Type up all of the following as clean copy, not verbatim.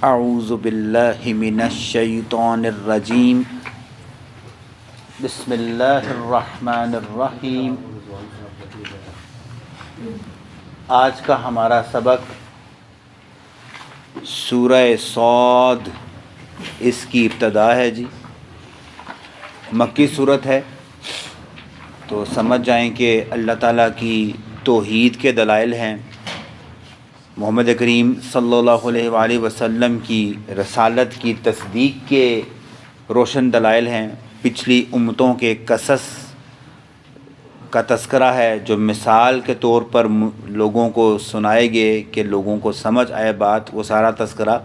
اعوذ باللہ من الشیطان الرجیم بسم اللہ الرحمن الرحیم۔ آج کا ہمارا سبق سورہ صاد، اس کی ابتدا ہے جی۔ مکی صورت ہے تو سمجھ جائیں کہ اللہ تعالیٰ کی توحید کے دلائل ہیں، محمد کریم صلی اللہ علیہ وآلہ وسلم کی رسالت کی تصدیق کے روشن دلائل ہیں، پچھلی امتوں کے قصص کا تذکرہ ہے جو مثال کے طور پر لوگوں کو سنائے گئے کہ لوگوں کو سمجھ آئے بات، وہ سارا تذکرہ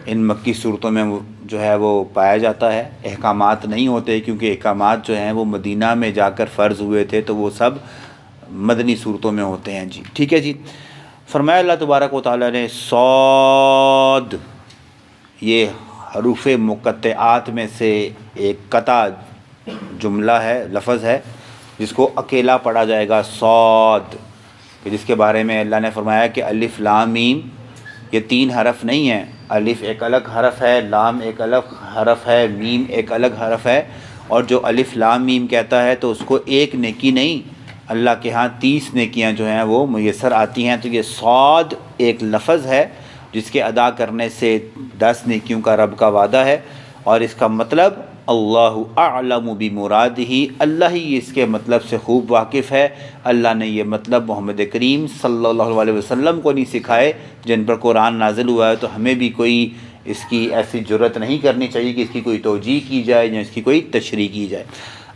ان مکی صورتوں میں جو ہے وہ پایا جاتا ہے۔ احکامات نہیں ہوتے کیونکہ احکامات جو ہیں وہ مدینہ میں جا کر فرض ہوئے تھے، تو وہ سب مدنی صورتوں میں ہوتے ہیں جی، ٹھیک ہے جی۔ فرمایا اللہ تبارک و تعالیٰ نے صاد، یہ حروف مقطعات میں سے ایک قطع جملہ ہے، لفظ ہے جس کو اکیلا پڑھا جائے گا صاد، جس کے بارے میں اللہ نے فرمایا کہ الف لام میم، یہ تین حرف نہیں ہیں، الف ایک الگ حرف ہے، لام ایک الگ حرف ہے، میم ایک الگ حرف ہے، اور جو الف لام میم کہتا ہے تو اس کو ایک نیکی نہیں، اللہ کے ہاں 30 نیکیاں جو ہیں وہ میسر آتی ہیں۔ تو یہ صاد ایک لفظ ہے جس کے ادا کرنے سے 10 نیکیوں کا رب کا وعدہ ہے، اور اس کا مطلب اللہ اعلم بمرادہ، اللہ ہی اس کے مطلب سے خوب واقف ہے۔ اللہ نے یہ مطلب محمد کریم صلی اللہ علیہ وسلم کو نہیں سکھائے، جن پر قرآن نازل ہوا ہے، تو ہمیں بھی کوئی اس کی ایسی جرت نہیں کرنی چاہیے کہ اس کی کوئی توجیہ کی جائے یا اس کی کوئی تشریح کی جائے۔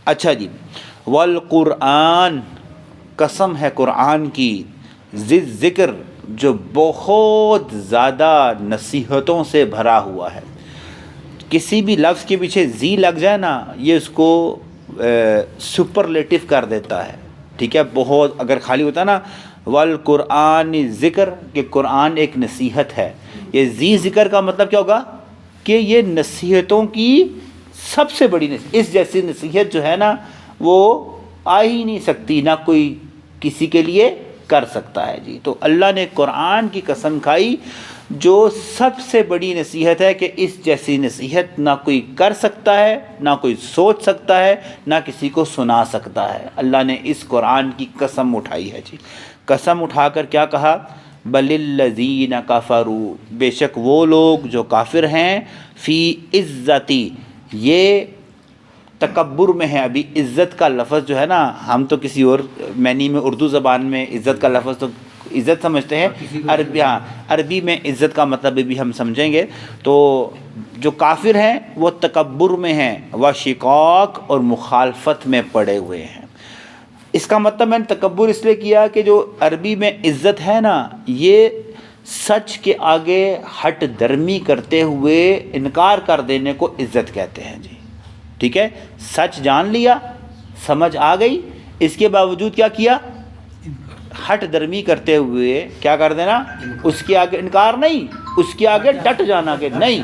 اچھا جی، والقرآن، قسم ہے قرآن کی، ذی ذکر، جو بہت زیادہ نصیحتوں سے بھرا ہوا ہے۔ کسی بھی لفظ کے پیچھے زی لگ جائے نا، یہ اس کو سپرلیٹو کر دیتا ہے، ٹھیک ہے۔ بہت اگر خالی ہوتا نا والقرآن ذکر، کہ قرآن ایک نصیحت ہے، یہ زی ذکر کا مطلب کیا ہوگا کہ یہ نصیحتوں کی سب سے بڑی نصیحت، اس جیسی نصیحت جو ہے نا وہ آ ہی نہیں سکتی، نہ کوئی کسی کے لیے کر سکتا ہے جی۔ تو اللہ نے قرآن کی قسم کھائی جو سب سے بڑی نصیحت ہے، کہ اس جیسی نصیحت نہ کوئی کر سکتا ہے، نہ کوئی سوچ سکتا ہے، نہ کسی کو سنا سکتا ہے۔ اللہ نے اس قرآن کی قسم اٹھائی ہے جی۔ قسم اٹھا کر کیا کہا؟ بل الذین کفروا، بے شک وہ لوگ جو کافر ہیں، فی عزتی، یہ تکبر میں ہے۔ ابھی عزت کا لفظ جو ہے نا، ہم تو کسی اور معنی میں اردو زبان میں عزت کا لفظ تو عزت سمجھتے ہیں، عربی میں عزت کا مطلب بھی ہم سمجھیں گے۔ تو جو کافر ہیں وہ تکبر میں ہیں، و شقاق، اور مخالفت میں پڑے ہوئے ہیں۔ اس کا مطلب میں نے تکبر اس لیے کیا کہ جو عربی میں عزت ہے نا، یہ سچ کے آگے ہٹ درمی کرتے ہوئے انکار کر دینے کو عزت کہتے ہیں جی، ٹھیک ہے۔ سچ جان لیا، سمجھ آ گئی، اس کے باوجود کیا کیا؟ ہٹ درمی کرتے ہوئے کیا کر دینا؟ اس کے آگے انکار نہیں، اس کے آگے ڈٹ جانا کہ نہیں،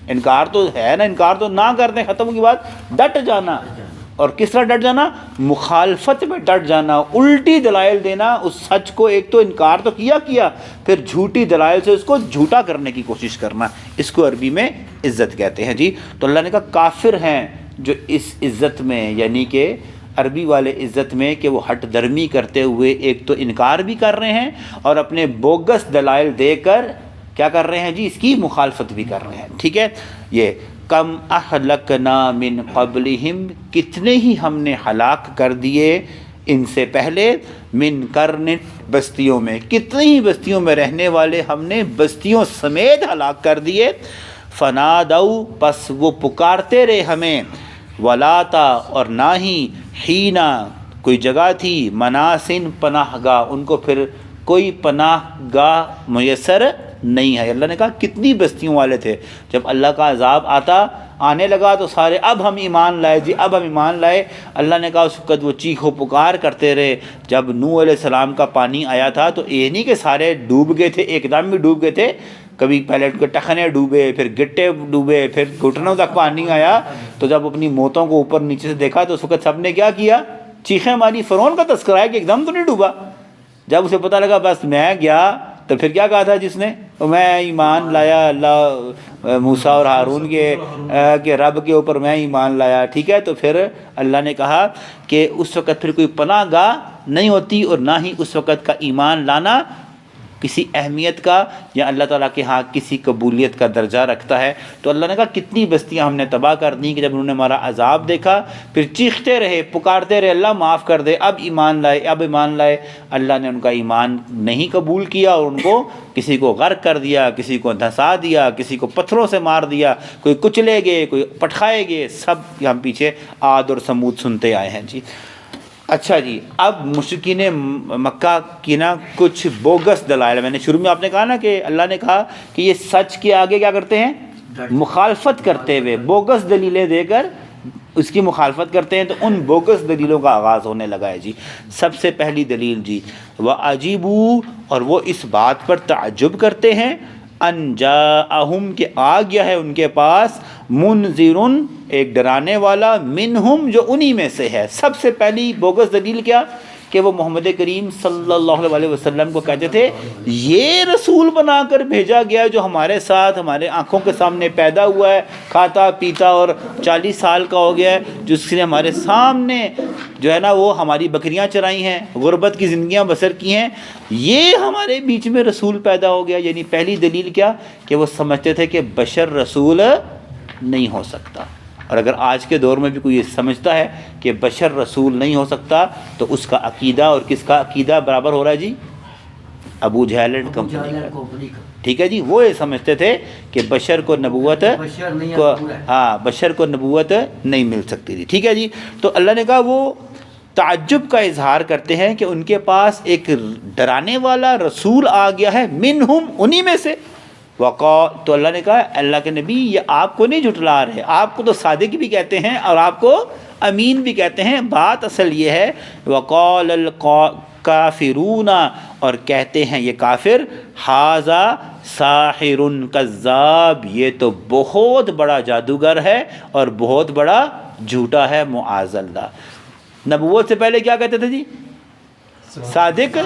انکار تو ہے نا، انکار تو نہ کر دیں، ختم کی بات، ڈٹ جانا۔ اور کس طرح ڈٹ جانا؟ مخالفت میں ڈٹ جانا، الٹی دلائل دینا اس سچ کو، ایک تو انکار تو کیا، پھر جھوٹی دلائل سے اس کو جھوٹا کرنے کی کوشش کرنا، اس کو عربی میں عزت کہتے ہیں جی۔ تو اللہ نے کہا کافر ہیں جو اس عزت میں، یعنی کہ عربی والے عزت میں، کہ وہ ہٹ درمی کرتے ہوئے ایک تو انکار بھی کر رہے ہیں اور اپنے بوگس دلائل دے کر کیا کر رہے ہیں جی؟ اس کی مخالفت بھی کر رہے ہیں، ٹھیک ہے۔ یہ کم اہلکنا من قبلہم، کتنے ہی ہم نے ہلاک کر دیے ان سے پہلے، من قرن، بستیوں میں، کتنی ہی بستیوں میں رہنے والے ہم نے بستیوں سمیت ہلاک کر دیے۔ فنادوا، پس وہ پکارتے رہے ہمیں، ولاتا، اور نہ ہی، حینا، کوئی جگہ تھی، مناسن، پناہ گاہ، ان کو پھر کوئی پناہ گاہ میسر نہیں ہے۔ اللہ نے کہا کتنی بستیوں والے تھے، جب اللہ کا عذاب آنے لگا تو سارے اب ہم ایمان لائے جی، اب ہم ایمان لائے۔ اللہ نے کہا اس وقت وہ چیخ و پکار کرتے رہے۔ جب نوح علیہ السلام کا پانی آیا تھا تو یہ نہیں کہ سارے ڈوب گئے تھے، ایک دم بھی ڈوب گئے تھے، کبھی پہلے ٹخنے ڈوبے، پھر گٹے ڈوبے، پھر گھٹنوں تک پانی آیا۔ تو جب اپنی موتوں کو اوپر نیچے سے دیکھا تو اس وقت سب نے کیا کیا؟ چیخیں ماری۔ فرعون کا تذکرہ ہے کہ ایک دم تو نہیں ڈوبا، جب اسے پتہ لگا بس میں گیا تو پھر کیا کہا تھا جس نے؟ میں ایمان لایا اللہ موسیٰ اور ہارون کے رب کے اوپر میں ایمان لایا، ٹھیک ہے؟ تو پھر اللہ نے کہا کہ اس وقت پھر کوئی پناہ گاہ نہیں ہوتی، اور نہ ہی اس وقت کا ایمان لانا کسی اہمیت کا یا اللہ تعالیٰ کے ہاں کسی قبولیت کا درجہ رکھتا ہے۔ تو اللہ نے کہا کتنی بستیاں ہم نے تباہ کر دیں کہ جب انہوں نے ہمارا عذاب دیکھا پھر چیختے رہے، پکارتے رہے اللہ معاف کر دے، اب ایمان لائے، اب ایمان لائے۔ اللہ نے ان کا ایمان نہیں قبول کیا اور ان کو کسی کو غرق کر دیا، کسی کو دھنسا دیا، کسی کو پتھروں سے مار دیا، کوئی کچلے گئے، کوئی پٹخائے گئے، سب ہم پیچھے عاد اور سمود سنتے آئے ہیں جی۔ اچھا جی، اب مشرکین مکہ کی نا کچھ بوگس دلائل، میں نے شروع میں آپ نے کہا نا کہ اللہ نے کہا کہ یہ سچ کے آگے کیا کرتے ہیں؟ مخالفت کرتے ہوئے بوگس دلیلیں دے کر اس کی مخالفت کرتے ہیں، تو ان بوگس دلیلوں کا آغاز ہونے لگا ہے جی۔ سب سے پہلی دلیل جی وَعَجِبُوا، اور وہ اس بات پر تعجب کرتے ہیں، ان جاءہم کہ آ گیا ہے ان کے پاس، منذرن ایک ڈرانے والا، منہم جو انہی میں سے ہے۔ سب سے پہلی بوگس دلیل کیا؟ کہ وہ محمد کریم صلی اللہ علیہ وسلم کو کہتے تھے یہ رسول بنا کر بھیجا گیا جو ہمارے ساتھ ہمارے آنکھوں کے سامنے پیدا ہوا ہے، کھاتا پیتا اور 40 سال کا ہو گیا ہے، جس نے ہمارے سامنے جو ہے نا وہ ہماری بکریاں چرائی ہیں، غربت کی زندگیاں بسر کی ہیں، یہ ہمارے بیچ میں رسول پیدا ہو گیا۔ یعنی پہلی دلیل کیا؟ کہ وہ سمجھتے تھے کہ بشر رسول نہیں ہو سکتا۔ اور اگر آج کے دور میں بھی کوئی یہ سمجھتا ہے کہ بشر رسول نہیں ہو سکتا تو اس کا عقیدہ اور کس کا عقیدہ برابر ہو رہا ہے جی؟ ابو جہل اینڈ کمپنی کا، ٹھیک ہے جی۔ وہ یہ سمجھتے تھے کہ بشر کو نبوت بشر کو نبوت نہیں مل سکتی تھی، ٹھیک ہے جی۔ تو اللہ نے کہا وہ تعجب کا اظہار کرتے ہیں کہ ان کے پاس ایک ڈرانے والا رسول آ گیا ہے، منہم انہی میں سے۔ تو اللہ نے کہا اللہ کے نبی یہ آپ کو نہیں جھٹلا رہے، آپ کو تو صادق بھی کہتے ہیں اور آپ کو امین بھی کہتے ہیں۔ بات اصل یہ ہے وقال الکافرون، اور کہتے ہیں یہ کافر، ھذا ساحر کذاب، یہ تو بہت بڑا جادوگر ہے اور بہت بڑا جھوٹا ہے، معاذ اللہ۔ نبوت سے پہلے کیا کہتے تھے جی؟ صادق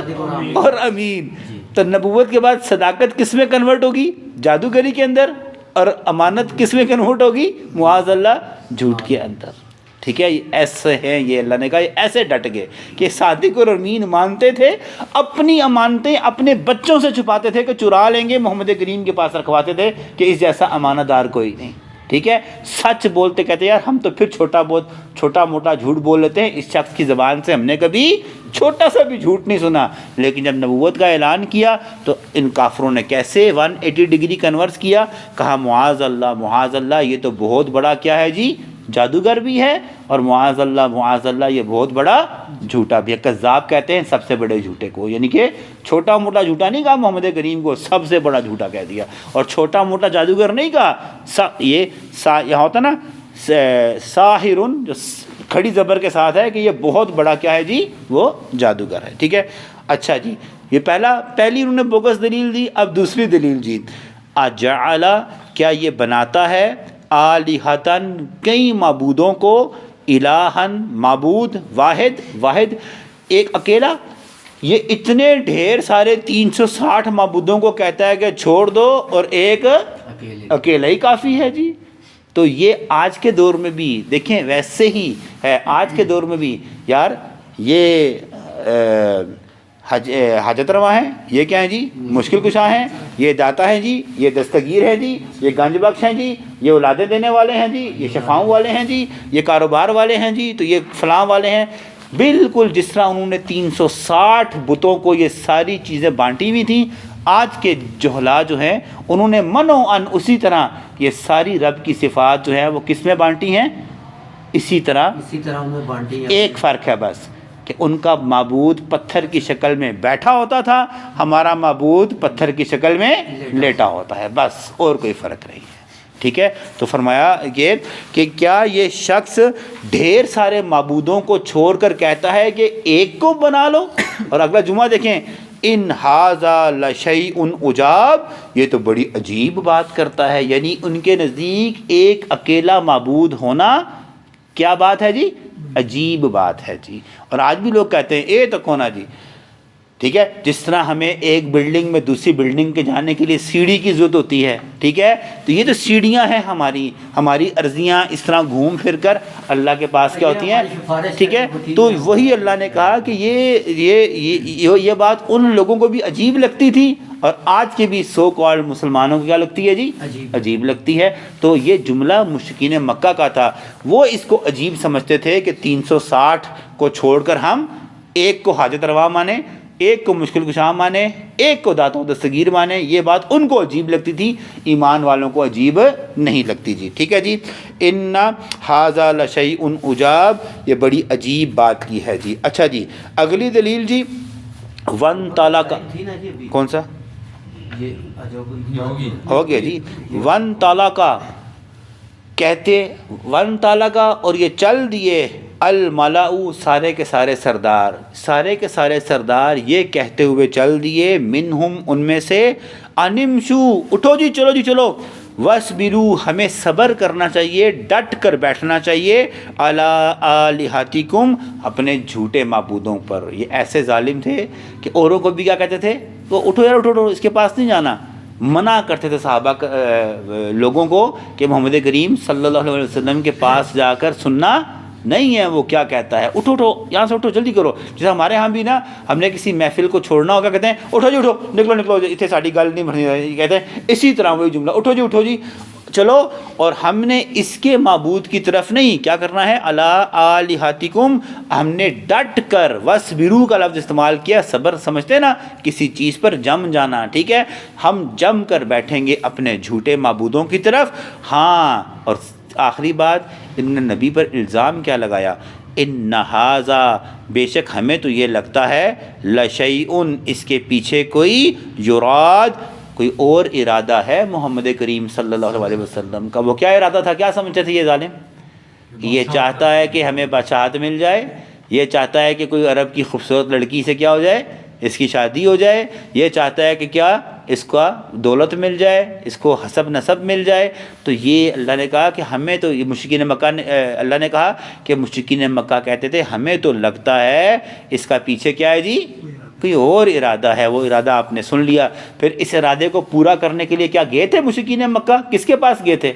اور امین۔ تو نبوت کے بعد صداقت کس میں کنورٹ ہوگی؟ جادوگری کے اندر، اور امانت کس میں کنورٹ ہوگی؟ معاذ اللہ جھوٹ کے اندر، ٹھیک ہے۔ ایسے ہیں یہ، اللہ نے کہا ایسے ڈٹ گئے کہ صادق اور امین مانتے تھے، اپنی امانتیں اپنے بچوں سے چھپاتے تھے کہ چرا لیں گے، محمد کریم کے پاس رکھواتے تھے کہ اس جیسا امانت دار کوئی نہیں، ٹھیک ہے۔ سچ بولتے کہتے یار ہم تو پھر چھوٹا موٹا جھوٹ بول لیتے ہیں، اس شخص کی زبان سے ہم نے کبھی چھوٹا سا بھی جھوٹ نہیں سنا۔ لیکن جب نبوت کا اعلان کیا تو ان کافروں نے کیسے 180 ڈگری کنورس کیا، کہا معاذ اللہ یہ تو بہت بڑا کیا ہے جی؟ جادوگر بھی ہے، اور معاذ اللہ یہ بہت بڑا جھوٹا بھی ہے۔ کذاب کہتے ہیں سب سے بڑے جھوٹے کو، یعنی کہ چھوٹا موٹا جھوٹا نہیں کہا محمد کریم کو، سب سے بڑا جھوٹا کہہ دیا، اور چھوٹا موٹا جادوگر نہیں کہا۔ یہاں ہوتا نا ساحرن، جو کھڑی زبر کے ساتھ ہے کہ یہ بہت بڑا کیا ہے جی؟ وہ جادوگر ہے، ٹھیک ہے۔ اچھا جی، یہ پہلی انہوں نے بوگس دلیل دی۔ اب دوسری دلیل جی، اجعل، کیا یہ بناتا ہے، آلہتن، کئی معبودوں کو، الہن، معبود، واحد ایک اکیلا۔ یہ اتنے ڈھیر سارے 360 معبودوں کو کہتا ہے کہ چھوڑ دو اور ایک اکیلا ہی کافی ہے جی۔ تو یہ آج کے دور میں بھی دیکھیں ویسے ہی ہے، آج کے دور میں بھی یار یہ حاجت روا ہیں، یہ کیا ہیں جی؟ مشکل کشا ہیں، یہ داتا ہیں جی، یہ دستگیر ہیں جی، یہ گنج بخش ہیں جی، یہ اولادیں دینے والے ہیں جی، یہ شفاؤں والے ہیں جی، یہ کاروبار والے ہیں جی، تو یہ فلاں والے ہیں۔ بالکل جس طرح انہوں نے 360 بتوں کو یہ ساری چیزیں بانٹی ہوئی تھیں، آج کے جہلا جو ہیں انہوں نے منوعاً اسی طرح یہ ساری رب کی صفات جو ہے وہ کس میں بانٹی ہیں؟ اسی طرح انہیں بانٹی ہیں۔ ایک فرق ہے بس کہ ان کا معبود پتھر کی شکل میں بیٹھا ہوتا تھا، ہمارا معبود پتھر کی شکل میں لیٹا ہوتا ہے، بس اور کوئی فرق نہیں ہے، ٹھیک ہے۔ تو فرمایا یہ کہ کیا یہ شخص ڈھیر سارے معبودوں کو چھوڑ کر کہتا ہے کہ ایک کو بنا لو؟ اور اگلا جمعہ دیکھیں، ان ھذا لشیء عجاب، یہ تو بڑی عجیب بات کرتا ہے، یعنی ان کے نزدیک ایک اکیلا معبود ہونا کیا بات ہے جی؟ عجیب بات ہے جی۔ اور آج بھی لوگ کہتے ہیں اے تو کونا جی، ٹھیک ہے، جس طرح ہمیں ایک بلڈنگ میں دوسری بلڈنگ کے جانے کے لیے سیڑھی کی ضرورت ہوتی ہے، ٹھیک ہے، تو یہ تو سیڑھیاں ہیں ہماری عرضیاں اس طرح گھوم پھر کر اللہ کے پاس کیا ہوتی ہیں، ٹھیک ہے۔ تو وہی اللہ نے کہا کہ یہ بات ان لوگوں کو بھی عجیب لگتی تھی، اور آج کے بھی سو کالڈ مسلمانوں کو کیا لگتی ہے جی، عجیب لگتی ہے۔ تو یہ جملہ مشرکین مکہ کا تھا، وہ اس کو عجیب سمجھتے تھے کہ 360 کو چھوڑ کر ہم ایک کو حاجت روا مانیں، ایک کو مشکل کشا مانے، ایک کو داتا و دستگیر مانے۔ یہ بات ان کو عجیب لگتی تھی، ایمان والوں کو عجیب نہیں لگتی جی، ٹھیک ہے جی۔ ان ھذا لشیء عجاب، یہ بڑی عجیب بات کی ہے جی۔ اچھا جی، اگلی دلیل جی، ون تالا کا کون سا ہو گیا جی، ون تالا کا کہتے، ون تالا کا اور یہ چل دیے، الملاؤ سارے کے سارے سردار یہ کہتے ہوئے چل دیے، منہم ان میں سے، انمشو اٹھو جی چلو جی چلو، واسبرو ہمیں صبر کرنا چاہیے، ڈٹ کر بیٹھنا چاہیے، علی آلہتکم اپنے جھوٹے معبودوں پر۔ یہ ایسے ظالم تھے کہ اوروں کو بھی کیا کہتے تھے، تو اٹھو یار اٹھو اس کے پاس نہیں جانا، منع کرتے تھے صحابہ لوگوں کو کہ محمد کریم صلی اللہ علیہ وسلم کے پاس جا کر سننا نہیں ہے وہ کیا کہتا ہے، اٹھو یہاں سے اٹھو جلدی کرو۔ جیسے ہمارے ہاں بھی نا، ہم نے کسی محفل کو چھوڑنا ہوگا کہتے ہیں اٹھو جی اٹھو، نکلو اتنے ساری گل نہیں بنی، کہتے ہیں اسی طرح وہی جملہ، اٹھو جی چلو۔ اور ہم نے اس کے معبود کی طرف نہیں کیا کرنا ہے، الا آلہتکم، ہم نے ڈٹ کر، واسبرو کا لفظ استعمال کیا، صبر سمجھتے ہیں نا کسی چیز پر جم جانا، ٹھیک ہے، ہم جم کر بیٹھیں گے اپنے جھوٹے معبودوں کی طرف۔ ہاں، اور آخری بات، انہوں نے نبی پر الزام کیا لگایا، ان ھذا بے شک ہمیں تو یہ لگتا ہے، لشیء اس کے پیچھے کوئی یراد، کوئی اور ارادہ ہے محمد کریم صلی اللہ علیہ وسلم کا۔ وہ کیا ارادہ تھا، کیا سمجھتے تھے یہ ظالم؟ یہ چاہتا ہے کہ ہمیں بادشاہت مل جائے، یہ چاہتا ہے کہ کوئی عرب کی خوبصورت لڑکی سے کیا ہو جائے، اس کی شادی ہو جائے، یہ چاہتا ہے کہ کیا اس کا دولت مل جائے، اس کو حسب نسب مل جائے۔ تو یہ اللہ نے کہا کہ ہمیں تو، یہ مشرکین مکہ اللہ نے کہا کہ مشرکین مکہ کہتے تھے ہمیں تو لگتا ہے اس کا پیچھے کیا ہے جی، کوئی اور ارادہ ہے۔ وہ ارادہ آپ نے سن لیا، پھر اس ارادے کو پورا کرنے کے لیے کیا گئے تھے مشرکین مکہ، کس کے پاس گئے تھے؟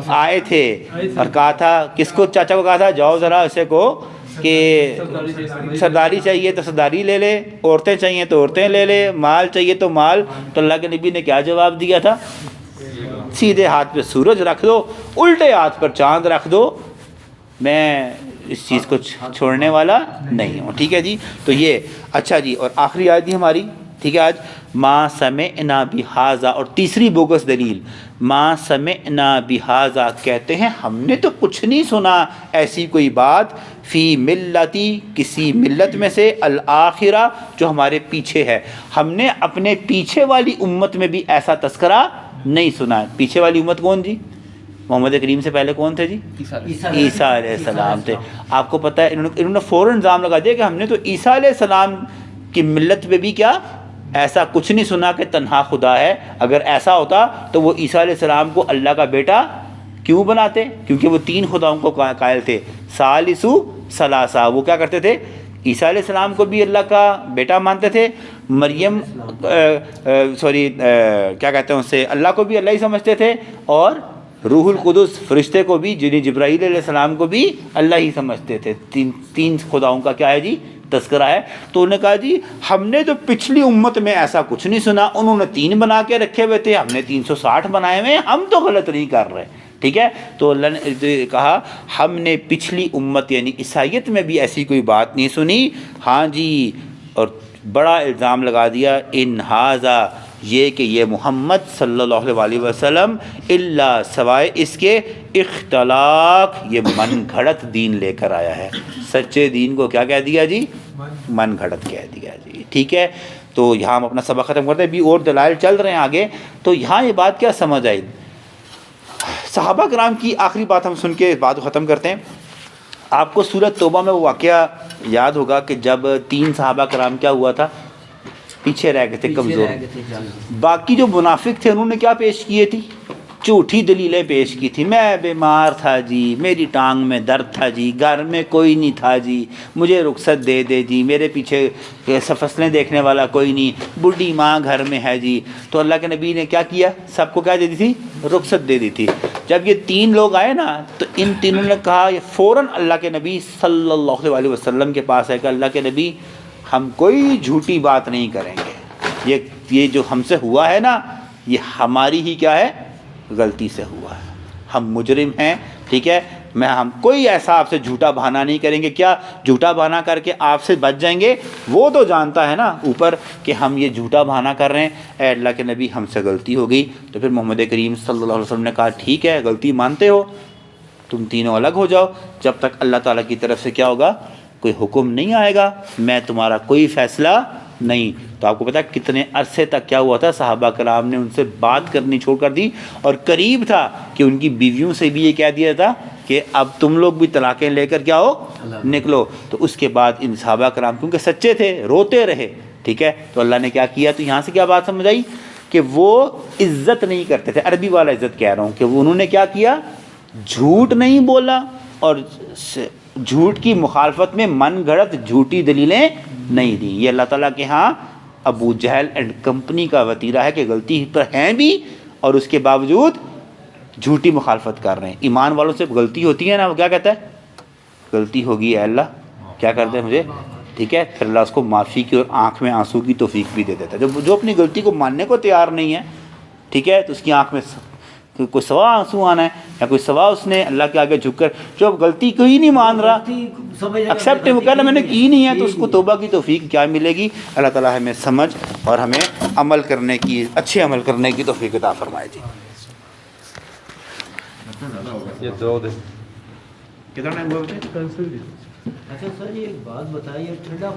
آئے تھے اور کہا تھا، کس کو، چاچا کو کہا تھا جاؤ ذرا اسے کو کہ سرداری چاہیے تو سرداری لے لے، عورتیں چاہیے تو عورتیں لے لے، مال چاہیے تو مال۔ تو اللہ کے نبی نے کیا جواب دیا تھا، سیدھے ہاتھ پہ سورج رکھ دو، الٹے ہاتھ پر چاند رکھ دو، میں اس چیز کو چھوڑنے والا نہیں ہوں، ٹھیک ہے جی۔ تو یہ اچھا جی، اور آخری آیت دی ہماری، ٹھیک ہے، آج ما سمعنا بہذا، اور تیسری بوگس دلیل، ما سمعنا بہذا کہتے ہیں ہم نے تو کچھ نہیں سنا ایسی کوئی بات، فی ملتی کسی ملت میں سے، الآخرہ جو ہمارے پیچھے ہے، ہم نے اپنے پیچھے والی امت میں بھی ایسا تذکرہ نہیں سنا۔ پیچھے والی امت کون جی؟ محمد کریم سے پہلے کون تھے جی؟ عیسیٰ علیہ السلام تھے۔ آپ کو پتہ ہے انہوں نے فوراً الزام لگا دیا کہ ہم نے تو عیسیٰ علیہ السلام کی ملت میں بھی کیا ایسا کچھ نہیں سنا کہ تنہا خدا ہے۔ اگر ایسا ہوتا تو وہ عیسیٰ علیہ السلام کو اللہ کا بیٹا کیوں بناتے؟ کیونکہ وہ تین خداؤں کو قائل تھے، ثالث ثلاثہ۔ وہ کیا کرتے تھے، عیسیٰ علیہ السلام کو بھی اللہ کا بیٹا مانتے تھے، مریم کیا کہتے ہیں اسے، اللہ کو بھی اللہ ہی سمجھتے تھے، اور روح القدس فرشتے کو بھی، جنہیں جبرائیل علیہ السلام کو بھی اللہ ہی سمجھتے تھے۔ تین خداؤں کا کیا ہے جی، تذکرہ ہے۔ تو انہوں نے کہا جی ہم نے تو پچھلی امت میں ایسا کچھ نہیں سنا، انہوں نے 3 بنا کے رکھے ہوئے تھے، ہم نے 360 بنائے ہوئے، ہم تو غلط نہیں کر رہے، ٹھیک ہے۔ تو اللہ نے کہا ہم نے پچھلی امت یعنی عیسائیت میں بھی ایسی کوئی بات نہیں سنی، ہاں جی۔ اور بڑا الزام لگا دیا، ان ھذا یہ کہ یہ محمد صلی اللہ علیہ وسلم، الا سوائے اس کے، اختلاق یہ من گھڑت دین لے کر آیا ہے۔ سچے دین کو کیا کہہ دیا جی، من گھڑت کہہ دیا جی، ٹھیک ہے۔ تو یہاں ہم اپنا سبق ختم کرتے ہیں، بھی اور دلائل چل رہے ہیں آگے۔ تو یہاں یہ بات کیا سمجھ آئی، صحابہ کرام کی آخری بات ہم سن کے اس بات کو ختم کرتے ہیں۔ آپ کو سورۃ توبہ میں وہ واقعہ یاد ہوگا کہ جب 3 صحابہ کرام کیا ہوا تھا، پیچھے رہ گئے تھے، کمزور۔ باقی جو منافق تھے انہوں نے کیا پیش کیے تھی، جھوٹی دلیلیں پیش کی تھی، میں بیمار تھا جی، میری ٹانگ میں درد تھا جی، گھر میں کوئی نہیں تھا جی، مجھے رخصت دے دے جی، میرے پیچھے فصلیں دیکھنے والا کوئی نہیں، بڈھی ماں گھر میں ہے جی۔ تو اللہ کے نبی نے کیا کیا؟ سب کو کیا دے دی تھی؟ رخصت دے دی تھی۔ جب یہ 3 لوگ آئے نا تو ان تینوں نے کہا، یہ فوراً اللہ کے نبی صلی اللہ علیہ وسلم کے پاس ہے کہ اللہ کے نبی ہم کوئی جھوٹی بات نہیں کریں گے، یہ جو ہم سے ہوا ہے نا یہ ہماری ہی کیا ہے؟ غلطی سے ہوا ہے، ہم مجرم ہیں، ٹھیک ہے، ہم کوئی ایسا آپ سے جھوٹا بہانہ نہیں کریں گے۔ کیا جھوٹا بہانہ کر کے آپ سے بچ جائیں گے؟ وہ تو جانتا ہے نا اوپر کہ ہم یہ جھوٹا بہانہ کر رہے ہیں۔ اے اللہ کے نبی ہم سے غلطی ہو گئی۔ تو پھر محمد کریم صلی اللہ علیہ وسلم نے کہا ٹھیک ہے، غلطی مانتے ہو، تم تینوں الگ ہو جاؤ، جب تک اللہ تعالیٰ کی طرف سے کیا ہوگا؟ کوئی حکم نہیں آئے گا، میں تمہارا کوئی فیصلہ نہیں۔ تو آپ کو پتا کتنے عرصے تک کیا ہوا تھا؟ صحابہ کرام نے ان سے بات کرنی چھوڑ کر دی، اور قریب تھا کہ ان کی بیویوں سے بھی یہ کہہ دیا تھا کہ اب تم لوگ بھی طلاقیں لے کر کیا ہو نکلو۔ تو اس کے بعد ان صحابہ کرام کیونکہ سچے تھے روتے رہے، ٹھیک ہے، تو اللہ نے کیا کیا؟ تو یہاں سے کیا بات سمجھ آئی کہ وہ عزت نہیں کرتے تھے، عربی والا عزت کہہ رہا ہوں، کہ انہوں نے کیا کیا؟ جھوٹ نہیں بولا، اور جھوٹ کی مخالفت میں من گھڑت جھوٹی دلیلیں نہیں دیں۔ یہ اللہ تعالیٰ کے ہاں ابو جہل اینڈ کمپنی کا وتیرہ ہے کہ غلطی پر ہیں بھی اور اس کے باوجود جھوٹی مخالفت کر رہے ہیں۔ ایمان والوں سے غلطی ہوتی ہے نا، وہ کیا کہتا ہے؟ غلطی ہوگی اے اللہ کیا کر دے مجھے، ٹھیک ہے، پھر اللہ اس کو معافی کی اور آنکھ میں آنسو کی توفیق بھی دے دیتا ہے۔ جو اپنی غلطی کو ماننے کو تیار نہیں ہے، ٹھیک ہے، تو اس کی آنکھ میں کوئی سوا آنسو آنا ہے یا کوئی سوا اس نے اللہ کے آگے جھک کر جو غلطی کو ہی نہیں مان رہا، ایکسیپٹ وہ کہنا میں نے کی نہیں ہے، تو اس کو توبہ کی توفیق کیا ملے گی؟ اللہ تعالیٰ ہمیں سمجھ اور ہمیں عمل کرنے کی، اچھے عمل کرنے کی توفیق عطا فرمائے جی۔ یہ 2 دن کتنا ٹائم ہوا بچے؟ اچھا سر یہ ایک بات بتائیے، ٹھنڈا